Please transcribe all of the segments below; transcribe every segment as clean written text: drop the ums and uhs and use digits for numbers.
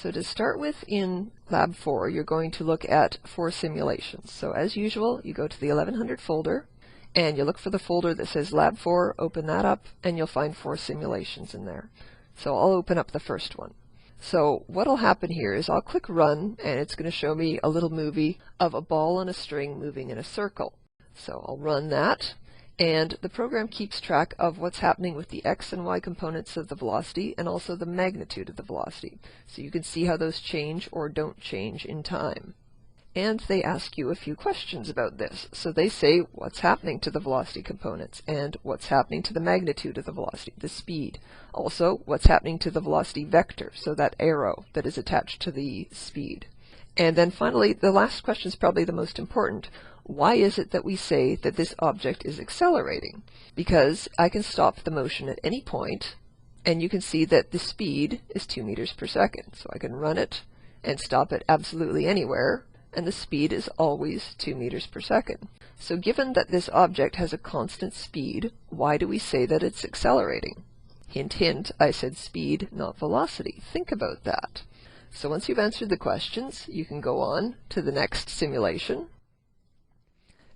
So to start with in Lab 4, you're going to look at 4 simulations. So as usual, you go to the 1100 folder, and you look for the folder that says Lab 4, open that up, and you'll find 4 simulations in there. So I'll open up the first one. So what'll happen here is I'll click Run, and it's going to show me a little movie of a ball on a string moving in a circle. So I'll run that. And the program keeps track of what's happening with the x and y components of the velocity and also the magnitude of the velocity. So you can see how those change or don't change in time. And they ask you a few questions about this. So they say what's happening to the velocity components and what's happening to the magnitude of the velocity, the speed. Also, what's happening to the velocity vector, so that arrow that is attached to the speed. And then finally, the last question is probably the most important. Why is it that we say that this object is accelerating? Because I can stop the motion at any point, and you can see that the speed is 2 meters per second. So I can run it and stop it absolutely anywhere, and the speed is always 2 meters per second. So given that this object has a constant speed, why do we say that it's accelerating? Hint, hint, I said speed, not velocity. Think about that. So once you've answered the questions, you can go on to the next simulation.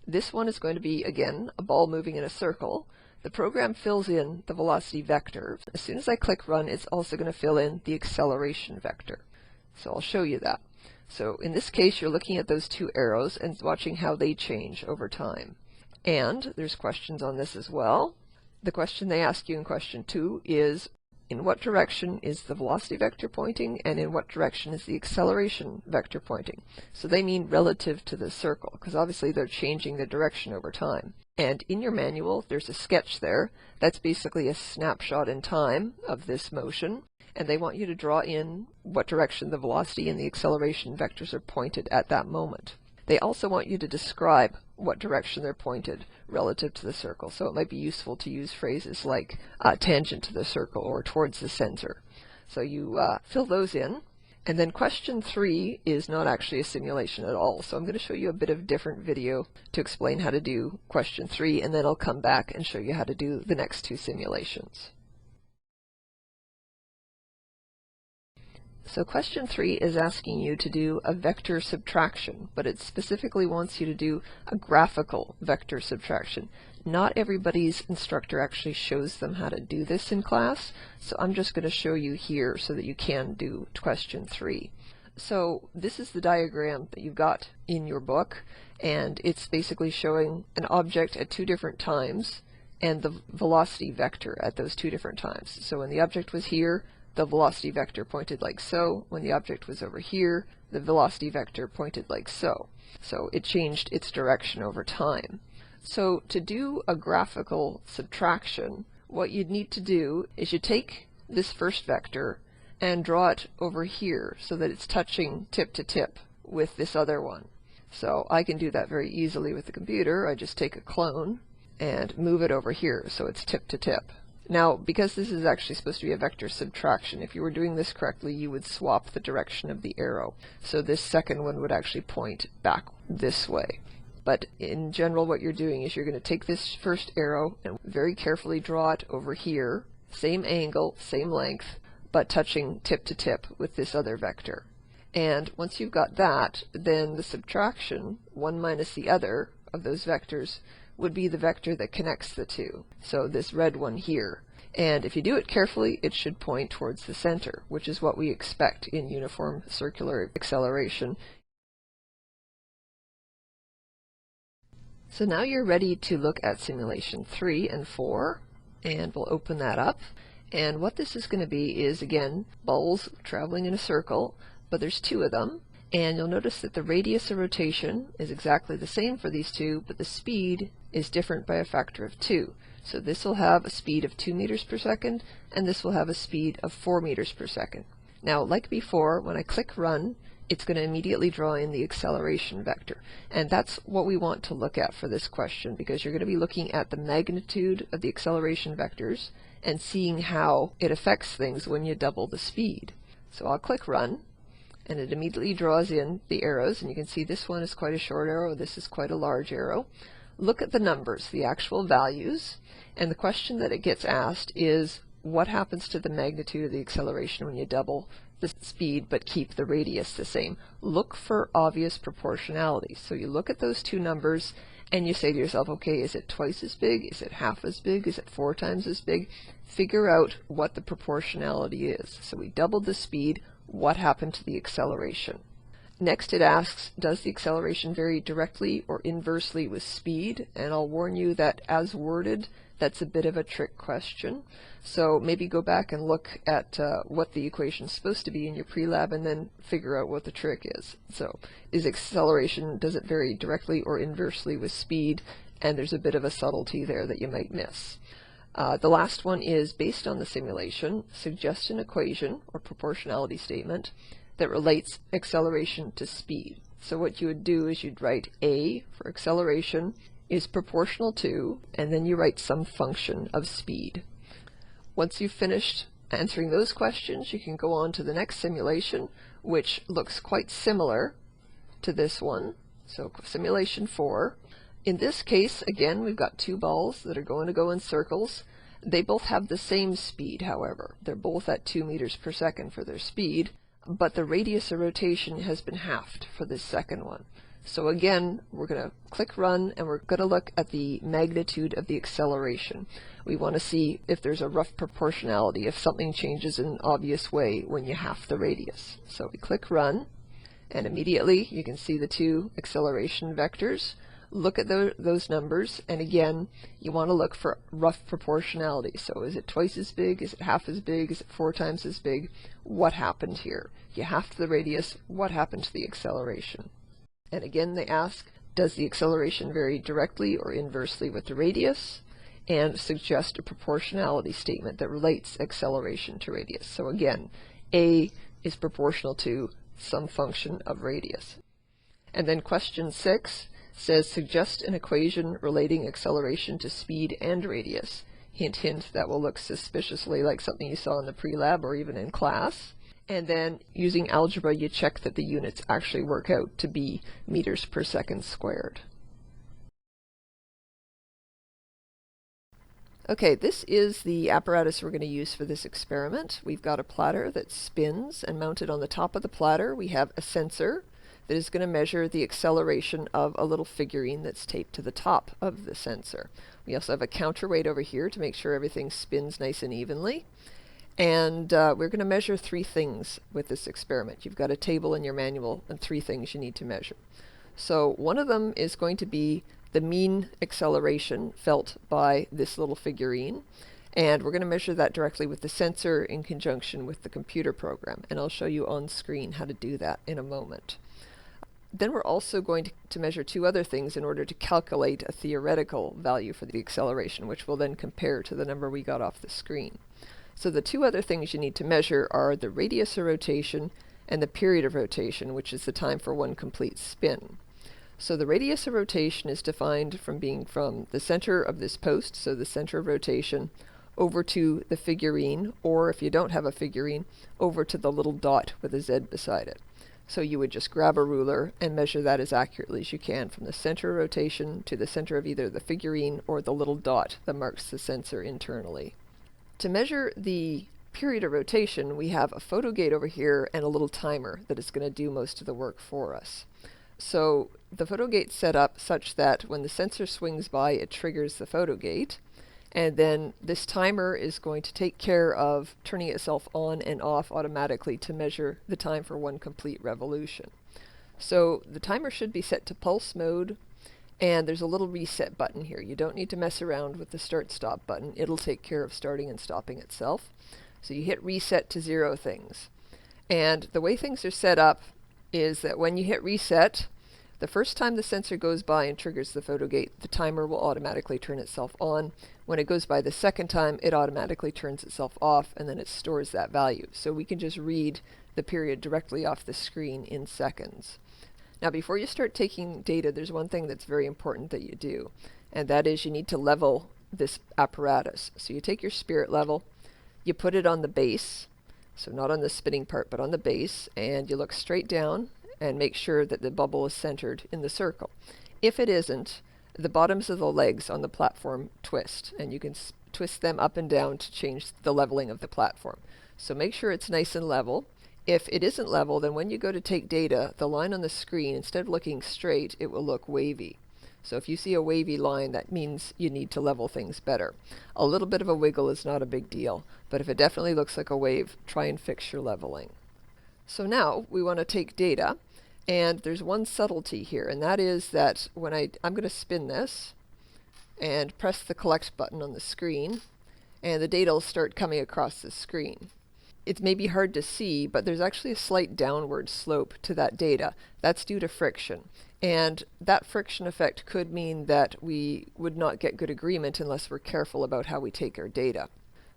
This one is going to be, again, a ball moving in a circle. The program fills in the velocity vector. As soon as I click Run, it's also going to fill in the acceleration vector. So I'll show you that. So in this case, you're looking at those 2 arrows and watching how they change over time. And there's questions on this as well. The question they ask you in question 2 is, in what direction is the velocity vector pointing, and in what direction is the acceleration vector pointing? So they mean relative to the circle, because obviously they're changing the direction over time. And in your manual, there's a sketch there. That's basically a snapshot in time of this motion, and they want you to draw in what direction the velocity and the acceleration vectors are pointed at that moment. They also want you to describe what direction they're pointed relative to the circle. So it might be useful to use phrases like tangent to the circle or towards the center. So you fill those in. And then question 3 is not actually a simulation at all. So I'm going to show you a bit of different video to explain how to do question 3, and then I'll come back and show you how to do the next 2 simulations. So question 3 is asking you to do a vector subtraction, but it specifically wants you to do a graphical vector subtraction. Not everybody's instructor actually shows them how to do this in class, so I'm just going to show you here so that you can do question 3. So this is the diagram that you've got in your book, and it's basically showing an object at 2 different times and the velocity vector at those 2 different times. So when the object was here, the velocity vector pointed like so. When the object was over here, the velocity vector pointed like so. So it changed its direction over time. So to do a graphical subtraction, what you'd need to do is you take this first vector and draw it over here so that it's touching tip to tip with this other one. So I can do that very easily with the computer. I just take a clone and move it over here so it's tip to tip. Now, because this is actually supposed to be a vector subtraction, if you were doing this correctly, you would swap the direction of the arrow. So this second one would actually point back this way. But in general, what you're doing is you're going to take this first arrow and very carefully draw it over here, same angle, same length, but touching tip to tip with this other vector. And once you've got that, then the subtraction, one minus the other of those vectors, would be the vector that connects the 2. So this red one here. And if you do it carefully, it should point towards the center, which is what we expect in uniform circular acceleration. So now you're ready to look at simulation 3 and 4, and we'll open that up. And what this is going to be is, again, balls traveling in a circle, but there's 2 of them. And you'll notice that the radius of rotation is exactly the same for these 2, but the speed is different by a factor of 2. So this will have a speed of 2 meters per second, and this will have a speed of 4 meters per second. Now, like before, when I click Run, it's going to immediately draw in the acceleration vector. And that's what we want to look at for this question, because you're going to be looking at the magnitude of the acceleration vectors and seeing how it affects things when you double the speed. So I'll click Run, and it immediately draws in the arrows, and you can see this one is quite a short arrow, this is quite a large arrow. Look at the numbers, the actual values, and the question that it gets asked is, what happens to the magnitude of the acceleration when you double the speed but keep the radius the same. Look for obvious proportionality. So you look at those two numbers and you say to yourself, okay, is it twice as big? Is it half as big? Is it 4 times as big? Figure out what the proportionality is. So we doubled the speed. What happened to the acceleration? Next it asks, does the acceleration vary directly or inversely with speed? And I'll warn you that as worded, that's a bit of a trick question. So maybe go back and look at what the equation is supposed to be in your pre-lab and then figure out what the trick is. So is acceleration, does it vary directly or inversely with speed? And there's a bit of a subtlety there that you might miss. The last one is, based on the simulation, suggest an equation or proportionality statement that relates acceleration to speed. So what you would do is you'd write A for acceleration is proportional to, and then you write some function of speed. Once you've finished answering those questions, you can go on to the next simulation, which looks quite similar to this one. So simulation 4. In this case, again, we've got two balls that are going to go in circles. They both have the same speed, however. They're both at 2 meters per second for their speed, but the radius of rotation has been halved for this second one. So again, we're going to click run and we're going to look at the magnitude of the acceleration. We want to see if there's a rough proportionality, if something changes in an obvious way when you half the radius. So we click run and immediately you can see the two acceleration vectors. Look at those numbers, and again, you want to look for rough proportionality. So is it twice as big? Is it half as big? Is it 4 times as big? What happened here? You halved the radius. What happened to the acceleration? And again, they ask, does the acceleration vary directly or inversely with the radius? And suggest a proportionality statement that relates acceleration to radius. So again, A is proportional to some function of radius. And then question 6 says, suggest an equation relating acceleration to speed and radius. Hint, hint, that will look suspiciously like something you saw in the pre-lab or even in class. And then using algebra, you check that the units actually work out to be meters per second squared. Okay, this is the apparatus we're going to use for this experiment. We've got a platter that spins, and mounted on the top of the platter we have a sensor that is going to measure the acceleration of a little figurine that's taped to the top of the sensor. We also have a counterweight over here to make sure everything spins nice and evenly. And we're going to measure 3 things with this experiment. You've got a table in your manual and 3 things you need to measure. So one of them is going to be the mean acceleration felt by this little figurine. And we're going to measure that directly with the sensor in conjunction with the computer program. And I'll show you on screen how to do that in a moment. Then we're also going to measure 2 other things in order to calculate a theoretical value for the acceleration, which we'll then compare to the number we got off the screen. So the 2 other things you need to measure are the radius of rotation and the period of rotation, which is the time for one complete spin. So the radius of rotation is defined from being from the center of this post, so the center of rotation, over to the figurine, or if you don't have a figurine, over to the little dot with a Z beside it. So you would just grab a ruler and measure that as accurately as you can from the center of rotation to the center of either the figurine or the little dot that marks the sensor internally. To measure the period of rotation, we have a photo gate over here and a little timer that is going to do most of the work for us. So the photo gate's set up such that when the sensor swings by, it triggers the photo gate. And then this timer is going to take care of turning itself on and off automatically to measure the time for one complete revolution. So the timer should be set to pulse mode, and there's a little reset button here. You don't need to mess around with the start-stop button. It'll take care of starting and stopping itself. So you hit reset to 0 things. And the way things are set up is that when you hit reset, the first time the sensor goes by and triggers the photo gate, the timer will automatically turn itself on. When it goes by the second time, it automatically turns itself off, and then it stores that value. So we can just read the period directly off the screen in seconds. Now, before you start taking data, there's one thing that's very important that you do, and that is you need to level this apparatus. So you take your spirit level, you put it on the base, so not on the spinning part, but on the base, and you look straight down and make sure that the bubble is centered in the circle. If it isn't, the bottoms of the legs on the platform twist, and you can twist them up and down to change the leveling of the platform. So make sure it's nice and level, If it isn't level, then when you go to take data, the line on the screen, instead of looking straight, it will look wavy. So if you see a wavy line, that means you need to level things better. A little bit of a wiggle is not a big deal, but if it definitely looks like a wave, try and fix your leveling. So now we want to take data, and there's one subtlety here, and that is that when I'm going to spin this and press the collect button on the screen, and the data will start coming across the screen. It may be hard to see, but there's actually a slight downward slope to that data. That's due to friction. And that friction effect could mean that we would not get good agreement unless we're careful about how we take our data.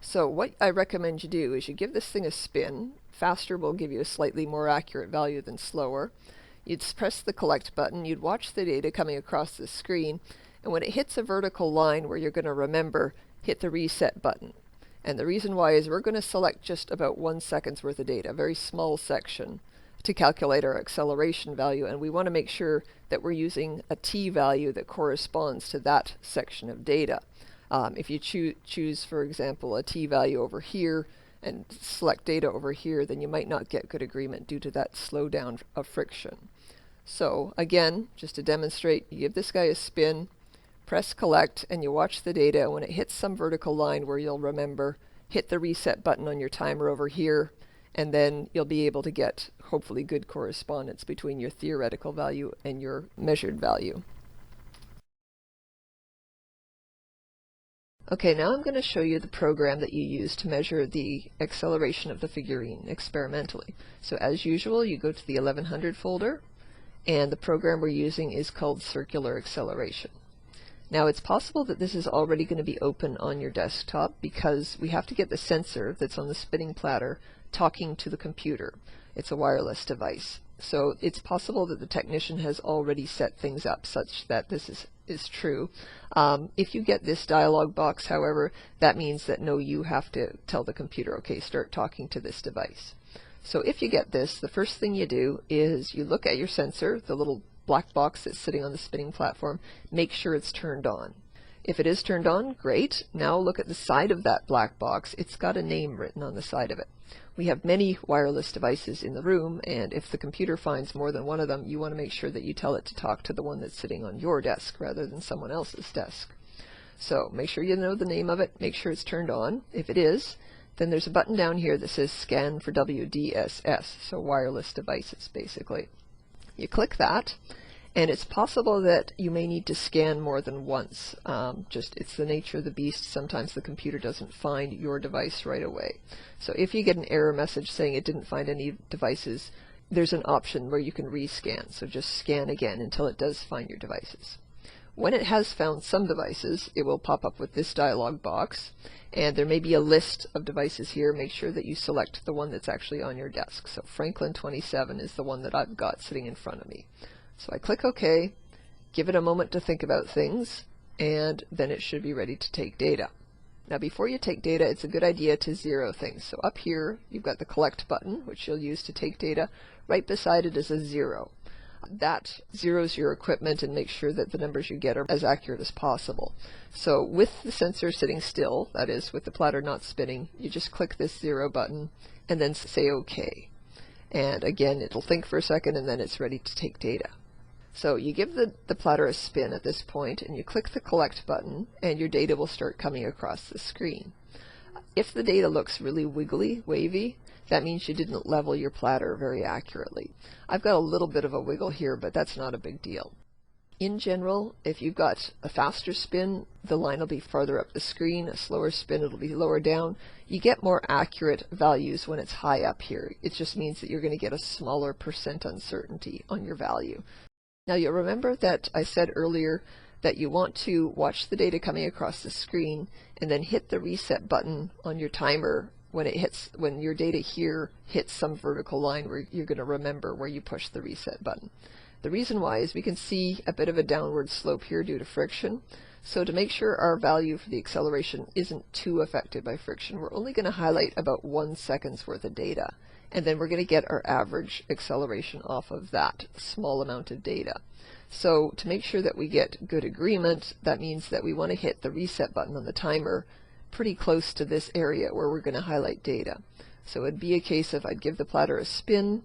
So what I recommend you do is you give this thing a spin. Faster will give you a slightly more accurate value than slower. You'd press the collect button, you'd watch the data coming across the screen, and when it hits a vertical line where you're going to remember, hit the reset button. And the reason why is we're going to select just about 1 second's worth of data, a very small section, to calculate our acceleration value, and we want to make sure that we're using a t value that corresponds to that section of data. If you choose, for example, a t value over here and select data over here, then you might not get good agreement due to that slowdown of friction. So again, just to demonstrate, you give this guy a spin, press collect, and you watch the data. When it hits some vertical line where you'll remember, hit the reset button on your timer over here, and then you'll be able to get hopefully good correspondence between your theoretical value and your measured value. Okay, now I'm going to show you the program that you use to measure the acceleration of the figurine experimentally. So as usual, you go to the 1100 folder, and the program we're using is called circular acceleration. Now it's possible that this is already going to be open on your desktop because we have to get the sensor that's on the spinning platter talking to the computer. It's a wireless device. So it's possible that the technician has already set things up such that this is true. If you get this dialog box, however, that means that no, you have to tell the computer, okay, start talking to this device. So if you get this, the first thing you do is you look at your sensor, the little black box that's sitting on the spinning platform, make sure it's turned on. If it is turned on, great. Now look at the side of that black box. It's got a name written on the side of it. We have many wireless devices in the room, and if the computer finds more than one of them, you want to make sure that you tell it to talk to the one that's sitting on your desk rather than someone else's desk. So make sure you know the name of it, make sure it's turned on. If it is, then there's a button down here that says scan for WDSS, so wireless devices basically. You click that, and it's possible that you may need to scan more than once. It's the nature of the beast. Sometimes the computer doesn't find your device right away. So if you get an error message saying it didn't find any devices, there's an option where you can rescan. So just scan again until it does find your devices. When it has found some devices, it will pop up with this dialog box, and there may be a list of devices here. Make sure that you select the one that's actually on your desk. So Franklin 27 is the one that I've got sitting in front of me. So I click OK, give it a moment to think about things, and then it should be ready to take data. Now before you take data, it's a good idea to zero things. So up here, you've got the collect button, which you'll use to take data. Right beside it is a 0. That zeroes your equipment and makes sure that the numbers you get are as accurate as possible. So with the sensor sitting still, that is with the platter not spinning, you just click this 0 button and then say OK. And again, it'll think for a second and then it's ready to take data. So you give the platter a spin at this point and you click the collect button and your data will start coming across the screen. If the data looks really wiggly, wavy, that means you didn't level your platter very accurately. I've got a little bit of a wiggle here, but that's not a big deal. In general, if you've got a faster spin, the line will be farther up the screen. A slower spin, it'll be lower down. You get more accurate values when it's high up here. It just means that you're going to get a smaller percent uncertainty on your value. Now you'll remember that I said earlier that you want to watch the data coming across the screen and then hit the reset button on your timer when your data here hits some vertical line where you're going to remember where you push the reset button. The reason why is we can see a bit of a downward slope here due to friction. So to make sure our value for the acceleration isn't too affected by friction, we're only going to highlight about 1 second's worth of data. And then we're going to get our average acceleration off of that small amount of data. So to make sure that we get good agreement, that means that we want to hit the reset button on the timer pretty close to this area where we're going to highlight data. So it'd be a case of I'd give the platter a spin,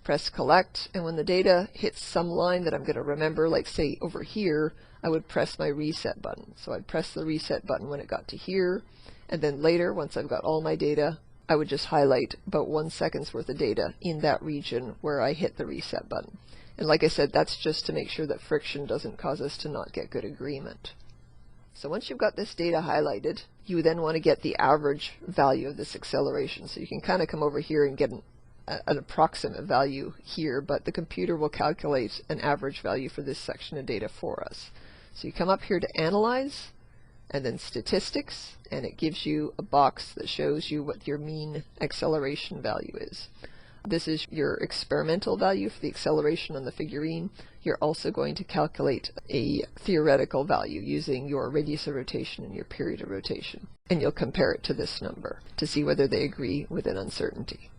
press collect, and when the data hits some line that I'm going to remember, like say over here, I would press my reset button. So I'd press the reset button when it got to here, and then later, once I've got all my data, I would just highlight about 1 second's worth of data in that region where I hit the reset button. And like I said, that's just to make sure that friction doesn't cause us to not get good agreement. So once you've got this data highlighted, you then want to get the average value of this acceleration. So you can kind of come over here and get an approximate value here, but the computer will calculate an average value for this section of data for us. So you come up here to Analyze, and then Statistics, and it gives you a box that shows you what your mean acceleration value is. This is your experimental value for the acceleration on the figurine. You're also going to calculate a theoretical value using your radius of rotation and your period of rotation. And you'll compare it to this number to see whether they agree with an uncertainty.